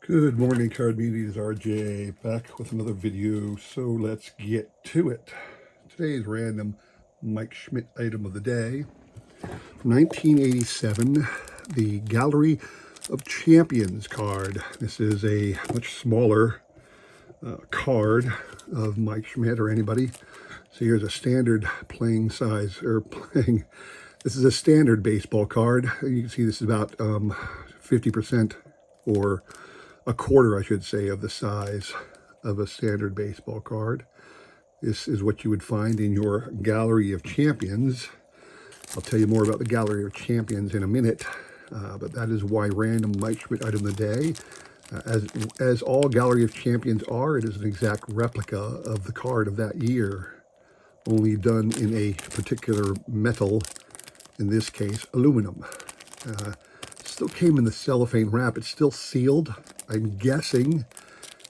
Good morning, Card Media. It's RJ back with another video. So let's get to it. Today's random Mike Schmidt item of the day. From 1987, the Gallery of Champions card. This is a much smaller card of Mike Schmidt or anybody. So here's a standard playing size, or playing, this is a standard baseball card. You can see this is about 50% or a quarter, I should say, of the size of a standard baseball card. This is what you would find in your Gallery of Champions. I'll tell you more about the Gallery of Champions in a minute, but that is why random Mike Schmidt item of the day. As all Gallery of Champions are, it is an exact replica of the card of that year, only done in a particular metal, in this case, aluminum. Still came in the cellophane wrap. It's still sealed. I'm guessing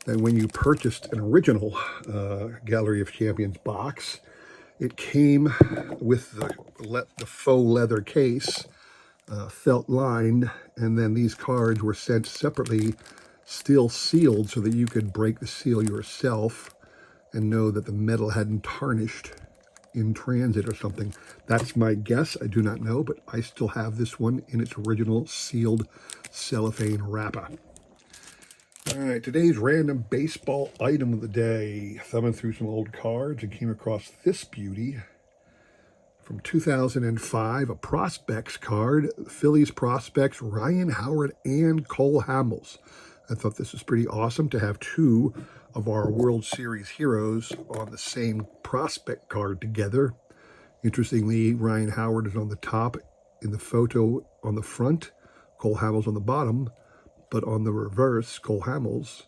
that when you purchased an original Gallery of Champions box, it came with the faux leather case, felt lined, and then these cards were sent separately, still sealed, so that you could break the seal yourself and know that the metal hadn't tarnished in transit or something. That's my guess. I do not know, but I still have this one in its original sealed cellophane wrapper. All right, today's random baseball item of the day. Thumbing through some old cards and came across this beauty from 2005, a prospects card, Phillies prospects Ryan Howard and Cole Hamels. I thought this was pretty awesome to have two of our World Series heroes on the same prospect card together. Interestingly, Ryan Howard is on the top in the photo on the front, Cole Hamels on the bottom, but on the reverse, Cole Hamels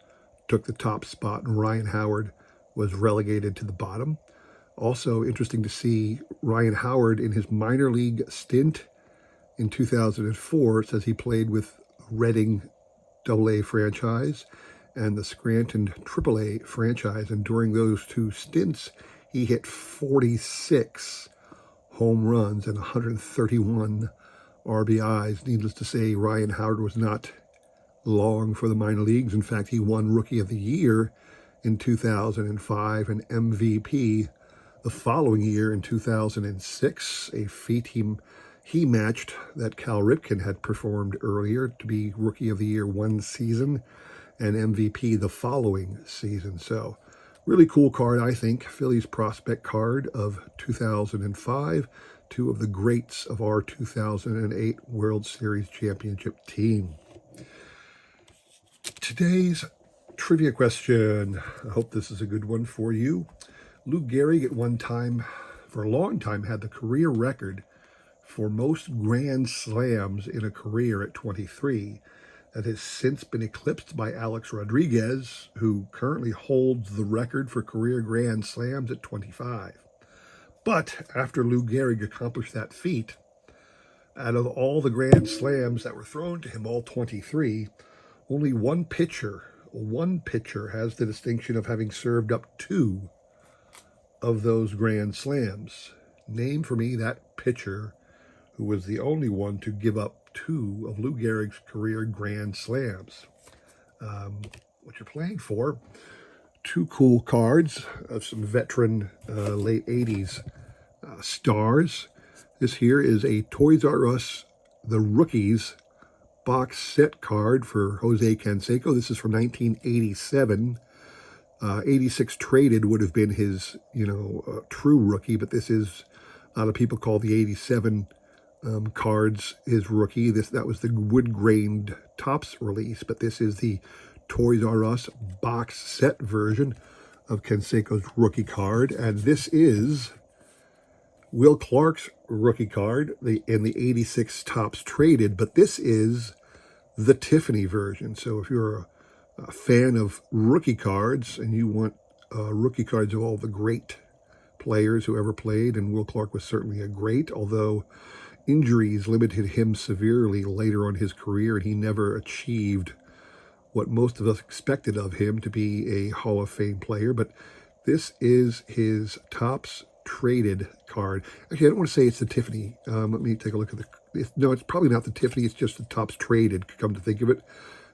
took the top spot and Ryan Howard was relegated to the bottom. Also interesting to see Ryan Howard in his minor league stint in 2004. It says he played with Reading AA franchise and the Scranton AAA franchise, and during those two stints he hit 46 home runs and 131 RBIs. Needless to say, Ryan Howard was not long for the minor leagues. In fact, he won Rookie of the Year in 2005 and MVP the following year in 2006, a feat he matched that Cal Ripken had performed earlier to be Rookie of the Year one season and MVP the following season. So really cool card, I think. Phillies prospect card of 2005, two of the greats of our 2008 World Series championship team. Today's trivia question. I hope this is a good one for you. Lou Gehrig at one time, for a long time, had the career record for most Grand Slams in a career at 23. That has since been eclipsed by Alex Rodriguez, who currently holds the record for career Grand Slams at 25. But after Lou Gehrig accomplished that feat, out of all the Grand Slams that were thrown to him, all 23, only one pitcher has the distinction of having served up two of those Grand Slams. Name for me that pitcher who was the only one to give up two of Lou Gehrig's career Grand Slams. What you're playing for, two cool cards of some veteran late 80s stars. This here is a Toys R Us The Rookies box set card for Jose Canseco. This is from 1987. 86 traded would have been his, true rookie, but this is, a lot of people call the 87 cards his rookie. That was the wood-grained Topps release, but this is the Toys R Us box set version of Canseco's rookie card, and this is Will Clark's rookie card in the 86 Topps traded, but this is the Tiffany version. So if you're a fan of rookie cards and you want rookie cards of all the great players who ever played, and Will Clark was certainly a great, although injuries limited him severely later on his career, and he never achieved what most of us expected of him, to be a Hall of Fame player. But this is his Topps traded card. Actually, I don't want to say it's the Tiffany. Let me take a look at no, it's probably not the Tiffany. It's just the Topps traded, come to think of it.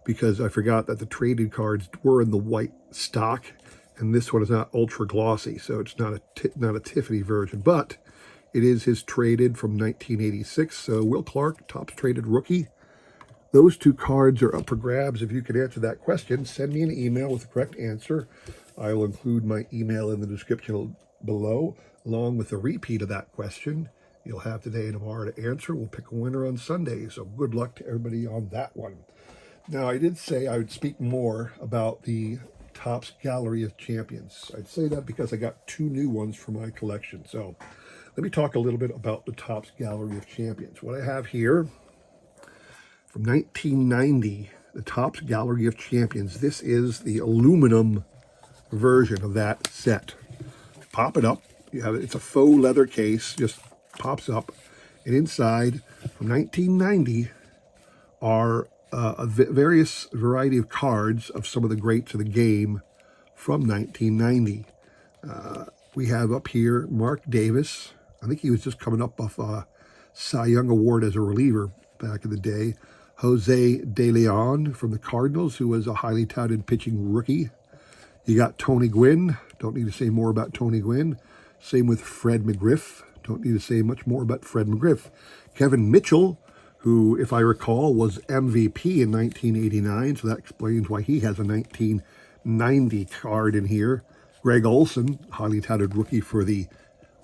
because I forgot that the traded cards were in the white stock, and this one is not ultra glossy, so it's not a Tiffany version, but it is his traded from 1986. So Will Clark, Topps traded rookie. Those two cards are up for grabs. If you can answer that question, send me an email with the correct answer. I will include my email in the description below, along with a repeat of that question. You'll have today and tomorrow to answer. We'll pick a winner on Sunday, so good luck to everybody on that one. Now, I did say I would speak more about the Topps Gallery of Champions. I'd say that because I got two new ones for my collection. So let me talk a little bit about the Topps Gallery of Champions. What I have here from 1990, the Topps Gallery of Champions. This is the aluminum version of that set. Pop it up. You have it's a faux leather case, just pops up, and inside from 1990 are a various variety of cards of some of the greats of the game from 1990. We have up here Mark Davis. I think he was just coming up off a Cy Young Award as a reliever back in the day. Jose De Leon from the Cardinals, who was a highly touted pitching rookie. You got Tony Gwynn. Don't need to say more about Tony Gwynn. Same with Fred McGriff. Don't need to say much more about Fred McGriff. Kevin Mitchell, who, if I recall, was MVP in 1989, so that explains why he has a 1990 card in here. Greg Olson, highly touted rookie for the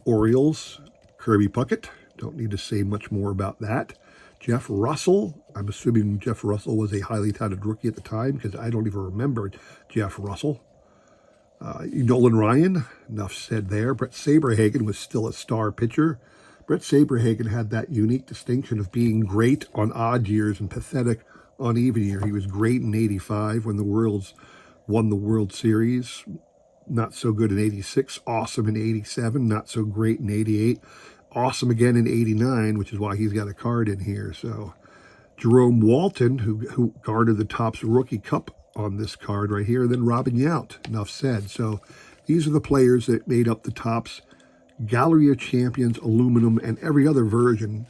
Orioles. Kirby Puckett, don't need to say much more about that. Jeff Russell, I'm assuming Jeff Russell was a highly touted rookie at the time because I don't even remember Jeff Russell. Nolan Ryan, enough said there. Brett Saberhagen was still a star pitcher. Brett Saberhagen had that unique distinction of being great on odd years and pathetic on even year. He was great in 85 when the Worlds won the World Series. Not so good in 86, awesome in 87, not so great in 88, awesome again in 89, which is why he's got a card in here. So Jerome Walton, who garnered the Topps Rookie Cup on this card right here, and then Robin Yount, enough said. So these are the players that made up the Topps Gallery of Champions, aluminum, and every other version.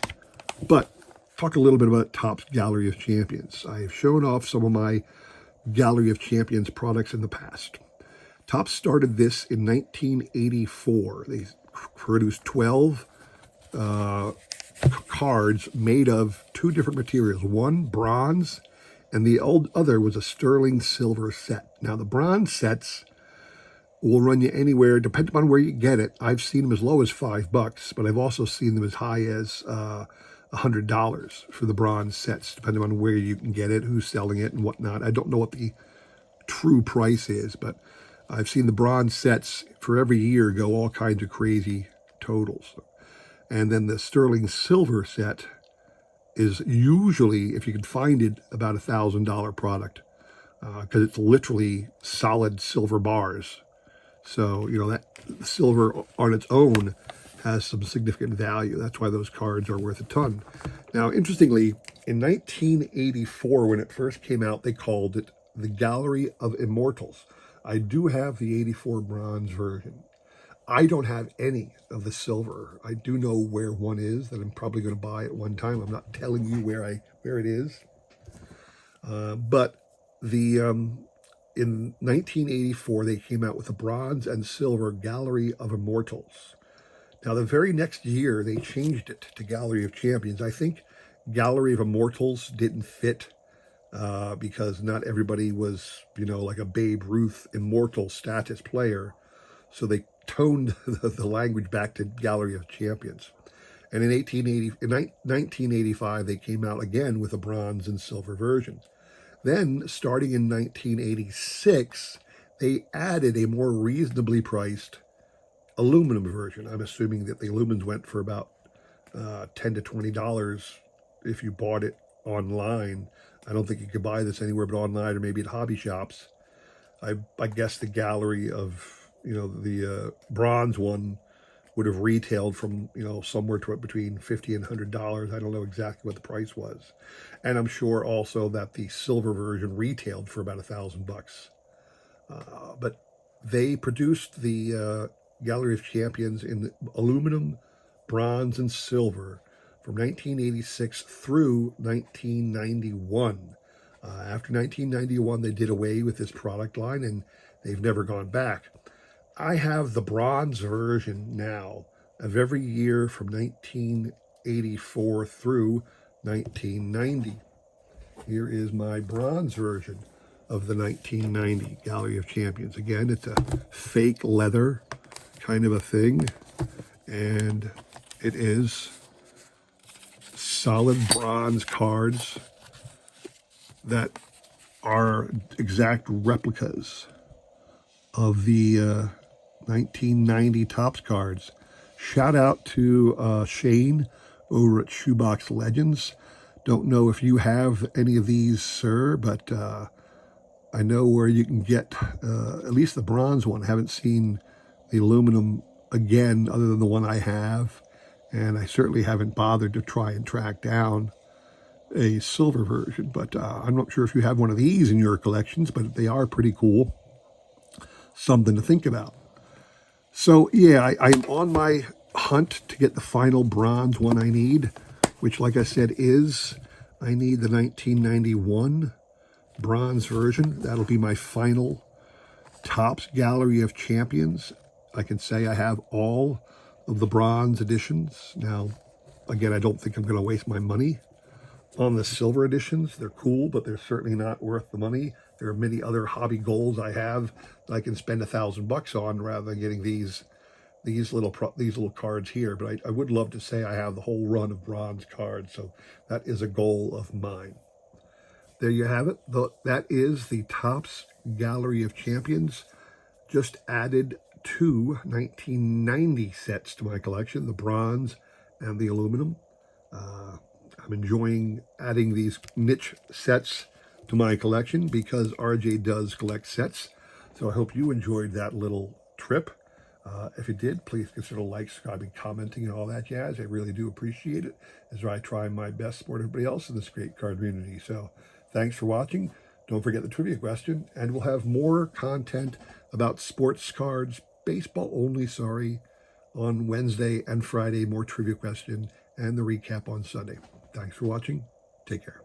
But talk a little bit about Topps Gallery of Champions. I have shown off some of my Gallery of Champions products in the past. Topps started this in 1984. They produced 12 cards made of two different materials. One, bronze, and the other was a sterling silver set. Now, the bronze sets will run you anywhere, depending on where you get it. I've seen them as low as $5, but I've also seen them as high as $100 for the bronze sets, depending on where you can get it, who's selling it, and whatnot. I don't know what the true price is, but I've seen the bronze sets for every year go all kinds of crazy totals. And then the sterling silver set is usually, if you can find it, about $1,000 product because it's literally solid silver bars. So, you know, that silver on its own has some significant value. That's why those cards are worth a ton. Now, interestingly, in 1984, when it first came out, they called it the Gallery of Immortals. I do have the 84 bronze version. I don't have any of the silver. I do know where one is that I'm probably going to buy at one time. I'm not telling you where it is. But the in 1984, they came out with a bronze and silver Gallery of Immortals. Now, the very next year, they changed it to Gallery of Champions. I think Gallery of Immortals didn't fit because not everybody was, you know, like a Babe Ruth immortal status player. So they toned the language back to Gallery of Champions. And in 1985, they came out again with a bronze and silver version. Then, starting in 1986, they added a more reasonably priced aluminum version. I'm assuming that the aluminums went for about $10 to $20 if you bought it online. I don't think you could buy this anywhere but online or maybe at hobby shops. I guess the Gallery of, you know, the bronze one would have retailed from, you know, somewhere to between $50 and $100. I don't know exactly what the price was. And I'm sure also that the silver version retailed for about $1,000. But they produced the Gallery of Champions in aluminum, bronze, and silver from 1986 through 1991. After 1991, they did away with this product line, and they've never gone back. I have the bronze version now of every year from 1984 through 1990. Here is my bronze version of the 1990 Gallery of Champions. Again, it's a fake leather kind of a thing, and it is solid bronze cards that are exact replicas of the 1990 Topps cards. Shout out to Shane over at Shoebox Legends. Don't know if you have any of these, sir, but I know where you can get at least the bronze one. I haven't seen the aluminum again other than the one I have, and I certainly haven't bothered to try and track down a silver version, but I'm not sure if you have one of these in your collections, but they are pretty cool. Something to think about. So yeah, I'm on my hunt to get the final bronze one I need, which, like I said, I need the 1991 bronze version. That'll be my final Topps Gallery of Champions. I can say I have all of the bronze editions. Now, again, I don't think I'm going to waste my money on the silver editions. They're cool, but they're certainly not worth the money. There are many other hobby goals I have that I can spend $1,000 on rather than getting these little cards here. But I would love to say I have the whole run of bronze cards, so that is a goal of mine. There you have it. That is the Topps Gallery of Champions. Just added 2 1990 sets to my collection, the bronze and the aluminum. I'm enjoying adding these niche sets to my collection because RJ does collect sets. So I hope you enjoyed that little trip. If you did, please consider liking, subscribing, commenting, and all that jazz. I really do appreciate it as I try my best to support everybody else in this great card community. So thanks for watching. Don't forget the trivia question, and we'll have more content about sports cards, baseball only, sorry, on Wednesday and Friday, more trivia question, and the recap on Sunday. Thanks for watching. Take care.